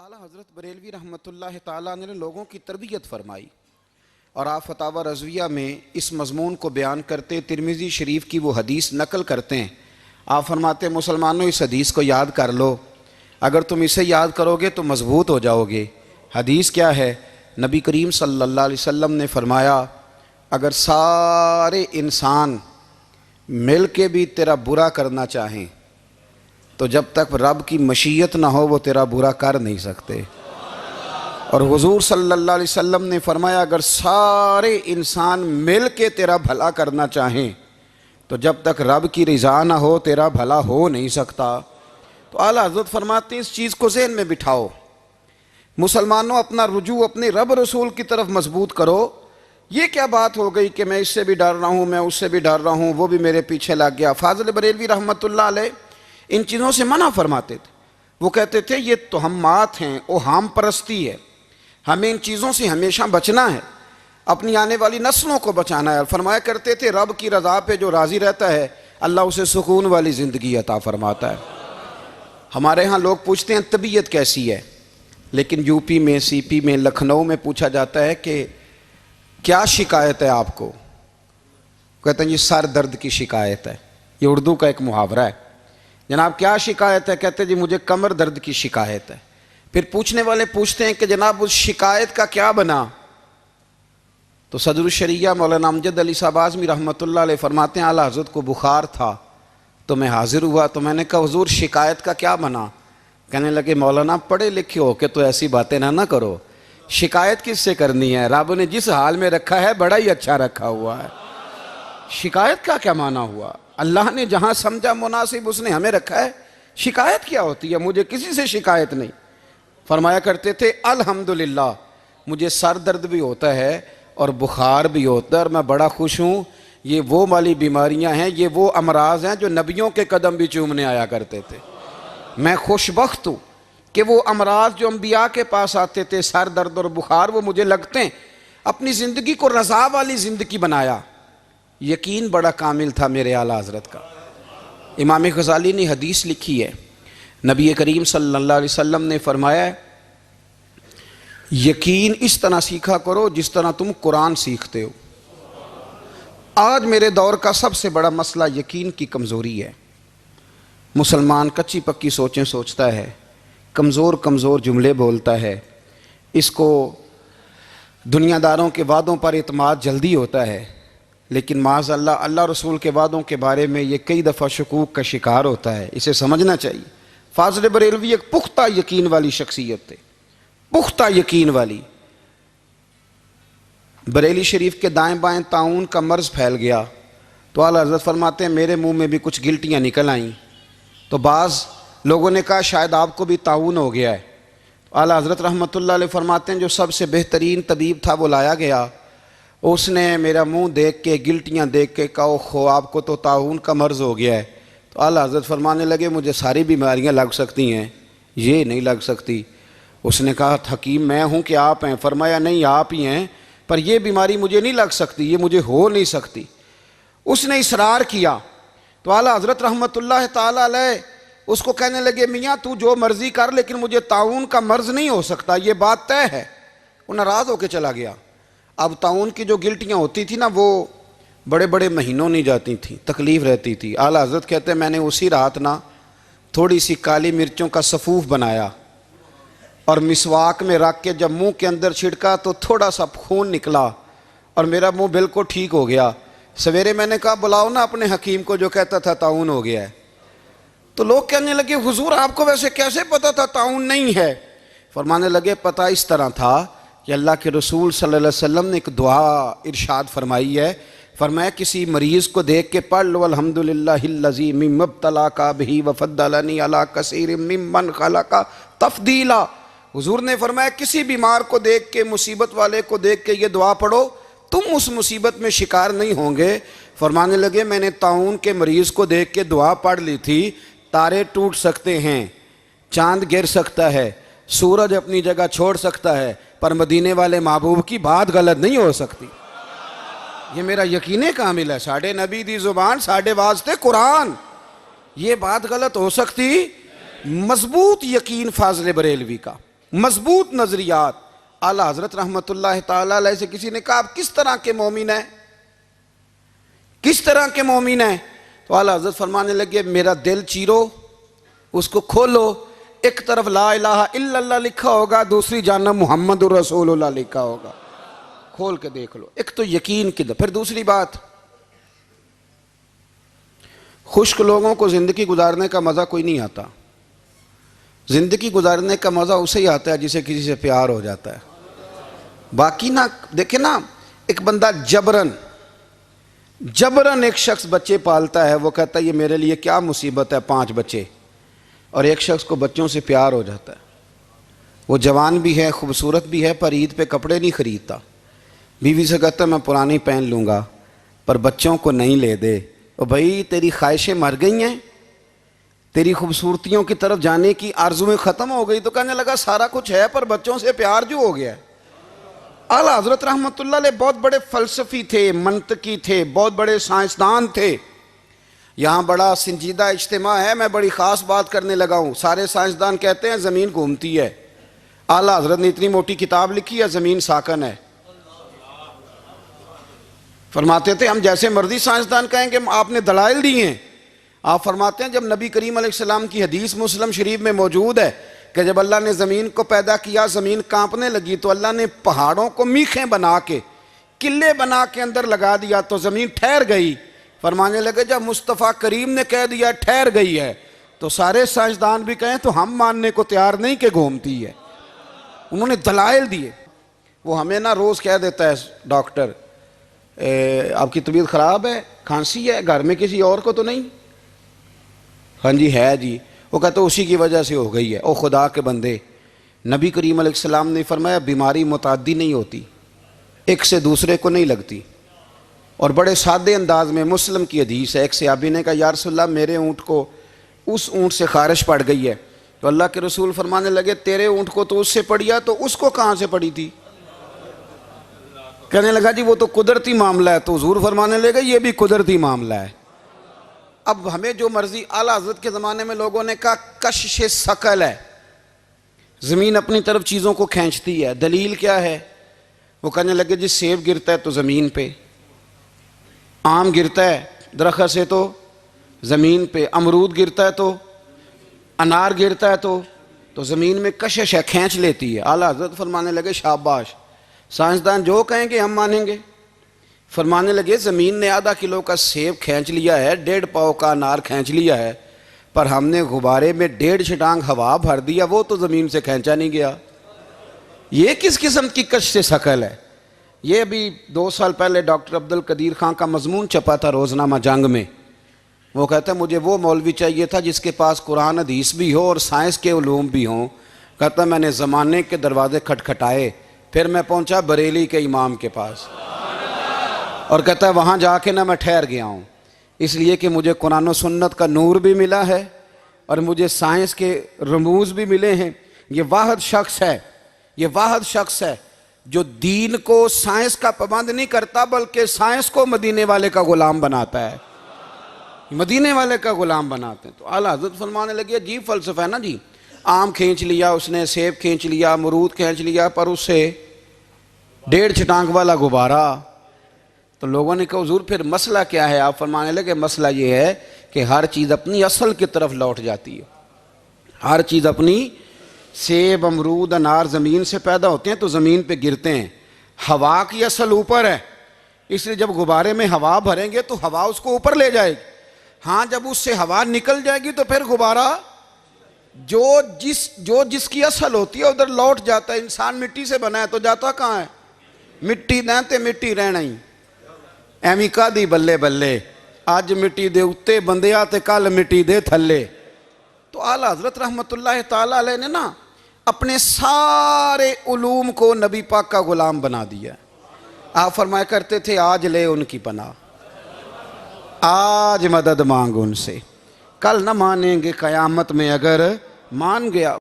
اعلیٰ حضرت بریلوی رحمۃ اللہ تعالیٰ نے لوگوں کی تربیت فرمائی اور آپ فتاوی رضویہ میں اس مضمون کو بیان کرتے ترمذی شریف کی وہ حدیث نقل کرتے ہیں۔ آپ فرماتے ہیں مسلمانوں اس حدیث کو یاد کر لو، اگر تم اسے یاد کرو گے تو مضبوط ہو جاؤ گے۔ حدیث کیا ہے؟ نبی کریم صلی اللہ علیہ وسلم نے فرمایا اگر سارے انسان مل کے بھی تیرا برا کرنا چاہیں تو جب تک رب کی مشیت نہ ہو وہ تیرا برا کر نہیں سکتے۔ اور حضور صلی اللہ علیہ وسلم نے فرمایا اگر سارے انسان مل کے تیرا بھلا کرنا چاہیں تو جب تک رب کی رضا نہ ہو تیرا بھلا ہو نہیں سکتا۔ تو اعلیٰ حضرت فرماتے ہیں اس چیز کو ذہن میں بٹھاؤ، مسلمانوں اپنا رجوع اپنے رب رسول کی طرف مضبوط کرو۔ یہ کیا بات ہو گئی کہ میں اس سے بھی ڈر رہا ہوں، میں اس سے بھی ڈر رہا ہوں، وہ بھی میرے پیچھے لگ گیا۔ فاضل بریلوی رحمۃ اللہ علیہ ان چیزوں سے منع فرماتے تھے۔ وہ کہتے تھے یہ توہمات ہیں، اوہام پرستی ہے، ہمیں ان چیزوں سے ہمیشہ بچنا ہے، اپنی آنے والی نسلوں کو بچانا ہے۔ فرمایا کرتے تھے رب کی رضا پہ جو راضی رہتا ہے اللہ اسے سکون والی زندگی عطا فرماتا ہے۔ ہمارے ہاں لوگ پوچھتے ہیں طبیعت کیسی ہے، لیکن یو پی میں، سی پی میں، لکھنؤ میں پوچھا جاتا ہے کہ کیا شکایت ہے آپ کو؟ کہتے ہیں یہ سر درد کی شکایت ہے۔ یہ اردو کا ایک محاورہ ہے۔ جناب کیا شکایت ہے؟ کہتے ہیں جی مجھے کمر درد کی شکایت ہے۔ پھر پوچھنے والے پوچھتے ہیں کہ جناب اس شکایت کا کیا بنا؟ تو صدر الشریعہ مولانا امجد علی صاحب اعظمی رحمۃ اللہ علیہ فرماتے ہیں اعلیٰ حضرت کو بخار تھا تو میں حاضر ہوا، تو میں نے کہا حضور شکایت کا کیا بنا؟ کہنے لگے مولانا پڑھے لکھے ہو کے تو ایسی باتیں نہ کرو، شکایت کس سے کرنی ہے؟ رب نے جس حال میں رکھا ہے بڑا ہی اچھا رکھا ہوا ہے۔ شکایت کا کیا معنی ہوا؟ اللہ نے جہاں سمجھا مناسب اس نے ہمیں رکھا ہے، شکایت کیا ہوتی ہے؟ مجھے کسی سے شکایت نہیں۔ فرمایا کرتے تھے الحمدللہ مجھے سر درد بھی ہوتا ہے اور بخار بھی ہوتا ہے اور میں بڑا خوش ہوں، یہ وہ والی بیماریاں ہیں، یہ وہ امراض ہیں جو نبیوں کے قدم بھی چومنے آیا کرتے تھے۔ میں خوش بخت ہوں کہ وہ امراض جو انبیاء کے پاس آتے تھے، سر درد اور بخار، وہ مجھے لگتے ہیں۔ اپنی زندگی کو رضا والی زندگی بنایا۔ یقین بڑا کامل تھا میرے اعلیٰ حضرت کا۔ امام غزالی نے حدیث لکھی ہے، نبی کریم صلی اللہ علیہ وسلم نے فرمایا ہے یقین اس طرح سیکھا کرو جس طرح تم قرآن سیکھتے ہو۔ آج میرے دور کا سب سے بڑا مسئلہ یقین کی کمزوری ہے۔ مسلمان کچی پکی سوچیں سوچتا ہے، کمزور کمزور جملے بولتا ہے، اس کو دنیا داروں کے وعدوں پر اعتماد جلدی ہوتا ہے، لیکن معاذ اللہ اللہ رسول کے وعدوں کے بارے میں یہ کئی دفعہ شکوک کا شکار ہوتا ہے۔ اسے سمجھنا چاہیے۔ فاضل بریلوی ایک پختہ یقین والی شخصیت تھے، پختہ یقین والی۔ بریلی شریف کے دائیں بائیں طاعون کا مرض پھیل گیا تو اعلیٰ حضرت فرماتے ہیں میرے منہ میں بھی کچھ گلٹیاں نکل آئیں، تو بعض لوگوں نے کہا شاید آپ کو بھی طاعون ہو گیا ہے۔ اعلیٰ حضرت رحمۃ اللہ علیہ فرماتے ہیں جو سب سے بہترین طبیب تھا وہ لایا گیا، اس نے میرا منہ دیکھ کے گلٹیاں دیکھ کے کہا خو آپ کو تو طاعون کا مرض ہو گیا ہے۔ تو اعلیٰ حضرت فرمانے لگے مجھے ساری بیماریاں لگ سکتی ہیں، یہ نہیں لگ سکتی۔ اس نے کہا حکیم میں ہوں کہ آپ ہیں؟ فرمایا نہیں آپ ہی ہیں، پر یہ بیماری مجھے نہیں لگ سکتی، یہ مجھے ہو نہیں سکتی۔ اس نے اصرار کیا تو اعلیٰ حضرت رحمۃ اللہ تعالیٰ علیہ اس کو کہنے لگے میاں تو جو مرضی کر لیکن مجھے طاعون کا مرض نہیں ہو سکتا، یہ بات طے ہے۔ وہ ناراض ہو کے چلا گیا۔ اب طاعون کی جو گلٹیاں ہوتی تھی نا وہ بڑے بڑے مہینوں نہیں جاتی تھیں، تکلیف رہتی تھی۔ اعلیٰ حضرت کہتے ہیں میں نے اسی رات نا تھوڑی سی کالی مرچوں کا سفوف بنایا اور مسواک میں رکھ کے جب منہ کے اندر چھڑکا تو تھوڑا سا خون نکلا اور میرا منہ بالکل ٹھیک ہو گیا۔ سویرے میں نے کہا بلاؤ نا اپنے حکیم کو جو کہتا تھا طاعون ہو گیا ہے۔ تو لوگ کہنے لگے حضور آپ کو ویسے کیسے پتا تھا طاعون نہیں ہے؟ فرمانے لگے پتہ اس طرح تھا کہ اللہ کے رسول صلی اللہ علیہ وسلم نے ایک دعا ارشاد فرمائی ہے، فرمایا کسی مریض کو دیکھ کے پڑھ لو الحمدللہ الذی مما ابتلاک بہ وفضلنی علی کثیر ممن خلق تفضیلا۔ حضور نے فرمایا کسی بیمار کو دیکھ کے، مصیبت والے کو دیکھ کے یہ دعا پڑھو، تم اس مصیبت میں شکار نہیں ہوں گے۔ فرمانے لگے میں نے طاعون کے مریض کو دیکھ کے دعا پڑھ لی تھی، تارے ٹوٹ سکتے ہیں، چاند گر سکتا ہے، سورج اپنی جگہ چھوڑ سکتا ہے، پر مدینے والے محبوب کی بات غلط نہیں ہو سکتی۔ یہ میرا یقین کامل ہے، ساڑھے نبی دی زبان ساڑھے واسطے قرآن، یہ بات غلط ہو سکتی؟ مضبوط یقین فاضل بریلوی کا۔ مضبوط نظریات. اعلیٰ حضرت رحمۃ اللہ تعالیٰ علیہ سے کسی نے کہا آپ کس طرح کے مومن ہیں, کس طرح کے مومن ہیں؟ تو اعلیٰ حضرت فرمانے لگے میرا دل چیرو, اس کو کھولو, ایک طرف لا الہ الا اللہ لکھا ہوگا, دوسری جانب محمد الرسول اللہ لکھا ہوگا, کھول کے دیکھ لو. ایک تو یقین کی. پھر دوسری بات, خشک لوگوں کو زندگی گزارنے کا مزہ کوئی نہیں آتا. زندگی گزارنے کا مزہ اسے ہی آتا ہے جسے کسی سے پیار ہو جاتا ہے. باقی نہ دیکھیں نا, ایک بندہ جبرن ایک شخص بچے پالتا ہے, وہ کہتا ہے یہ میرے لیے کیا مصیبت ہے 5 بچے, اور ایک شخص کو بچوں سے پیار ہو جاتا ہے. وہ جوان بھی ہے, خوبصورت بھی ہے, پر عید پہ کپڑے نہیں خریدتا. بیوی سے کہتا ہے میں پرانی پہن لوں گا پر بچوں کو نہیں لے دے. اور بھائی تیری خواہشیں مر گئی ہیں, تیری خوبصورتیوں کی طرف جانے کی آرزویں ختم ہو گئی. تو کہنے لگا سارا کچھ ہے پر بچوں سے پیار جو ہو گیا ہے. اعلیٰ حضرت رحمۃ اللہ علیہ بہت بڑے فلسفی تھے, منطقی تھے, بہت بڑے سائنسدان تھے. یہاں بڑا سنجیدہ اجتماع ہے, میں بڑی خاص بات کرنے لگا ہوں. سارے سائنسدان کہتے ہیں زمین گھومتی ہے. اعلیٰ حضرت نے اتنی موٹی کتاب لکھی ہے زمین ساکن ہے. فرماتے تھے ہم جیسے مرضی سائنسدان کہیں کہ آپ نے دلائل دی ہیں. آپ فرماتے ہیں جب نبی کریم علیہ السلام کی حدیث مسلم شریف میں موجود ہے کہ جب اللہ نے زمین کو پیدا کیا زمین کانپنے لگی تو اللہ نے پہاڑوں کو میخیں بنا کے قلعے بنا کے اندر لگا دیا تو زمین ٹھہر گئی. فرمانے لگے جب مصطفیٰ کریم نے کہہ دیا ٹھہر گئی ہے تو سارے سائنسدان بھی کہیں تو ہم ماننے کو تیار نہیں کہ گھومتی ہے. انہوں نے دلائل دیے. وہ ہمیں نہ روز کہہ دیتا ہے ڈاکٹر آپ کی طبیعت خراب ہے, کھانسی ہے, گھر میں کسی اور کو تو نہیں؟ ہاں جی ہے جی. وہ کہتا اسی کی وجہ سے ہو گئی ہے. او خدا کے بندے, نبی کریم علیہ السلام نے فرمایا بیماری متعدی نہیں ہوتی, ایک سے دوسرے کو نہیں لگتی. اور بڑے سادے انداز میں مسلم کی حدیث ہے, ایک صحابی نے کہا یا رسول اللہ میرے اونٹ کو اس اونٹ سے خارش پڑ گئی ہے. تو اللہ کے رسول فرمانے لگے تیرے اونٹ کو تو اس سے پڑی ہے تو اس کو کہاں سے پڑی تھی؟ کہنے لگا جی وہ تو قدرتی معاملہ ہے. تو حضور فرمانے لگے یہ بھی قدرتی معاملہ ہے. اب ہمیں جو مرضی, اعلیٰ حضرت کے زمانے میں لوگوں نے کہا کشش ثقل ہے, زمین اپنی طرف چیزوں کو کھینچتی ہے. دلیل کیا ہے؟ وہ کہنے لگے جی سیب گرتا ہے تو زمین پہ, آم گرتا ہے درخت سے تو زمین پہ, امرود گرتا ہے تو, انار گرتا ہے تو زمین میں کشش ہے, کھینچ لیتی ہے. اعلیٰ حضرت فرمانے لگے شاباش, سائنسدان جو کہیں گے ہم مانیں گے. فرمانے لگے زمین نے آدھا کلو کا سیب کھینچ لیا ہے, 1.5 پاؤ کا انار کھینچ لیا ہے, پر ہم نے غبارے میں 1.5 چھٹانگ ہوا بھر دیا, وہ تو زمین سے کھینچا نہیں گیا. یہ کس قسم کی کش سے ثقل ہے؟ یہ ابھی 2 سال پہلے ڈاکٹر عبدالقدیر خان کا مضمون چھپا تھا روزنامہ جنگ میں. وہ کہتا ہے مجھے وہ مولوی چاہیے تھا جس کے پاس قرآن حدیث بھی ہو اور سائنس کے علوم بھی ہوں. کہتا میں نے زمانے کے دروازے کھٹکھٹائے, پھر میں پہنچا بریلی کے امام کے پاس, اور کہتا ہے وہاں جا کے نہ میں ٹھہر گیا ہوں, اس لیے کہ مجھے قرآن و سنت کا نور بھی ملا ہے اور مجھے سائنس کے رموز بھی ملے ہیں. یہ واحد شخص ہے جو دین کو سائنس کا پابند نہیں کرتا بلکہ سائنس کو مدینے والے کا غلام بناتا ہے, مدینے والے کا غلام بناتے ہیں. تو اعلیٰ حضرت فرمانے لگے عجیب فلسفہ ہے نا جی, آم کھینچ لیا اس نے, سیب کھینچ لیا, امرود کھینچ لیا, پر اس سے 1.5 چھٹانگ والا غبارہ. تو لوگوں نے کہا حضور پھر مسئلہ کیا ہے؟ آپ فرمانے لگے مسئلہ یہ ہے کہ ہر چیز اپنی اصل کی طرف لوٹ جاتی ہے. ہر چیز اپنی, سیب امرود انار زمین سے پیدا ہوتے ہیں تو زمین پہ گرتے ہیں. ہوا کی اصل اوپر ہے, اس لیے جب غبارے میں ہوا بھریں گے تو ہوا اس کو اوپر لے جائے گی. ہاں جب اس سے ہوا نکل جائے گی تو پھر غبارہ جو جس کی اصل ہوتی ہے ادھر لوٹ جاتا ہے. انسان مٹی سے بنا ہے تو جاتا کہاں ہے؟ مٹی دیں تے مٹی رہنا ہی. ایویں کا دی بلے بلے, اج مٹی دے اتے بندیا تے کل مٹی دے تھلے. تو اعلیٰ حضرت رحمۃ اللہ تعالیٰ علیہ نے نا اپنے سارے علوم کو نبی پاک کا غلام بنا دیا. آپ فرمایا کرتے تھے آج لے ان کی پناہ, آج مدد مانگ ان سے, کل نہ مانیں گے قیامت میں اگر مان گیا.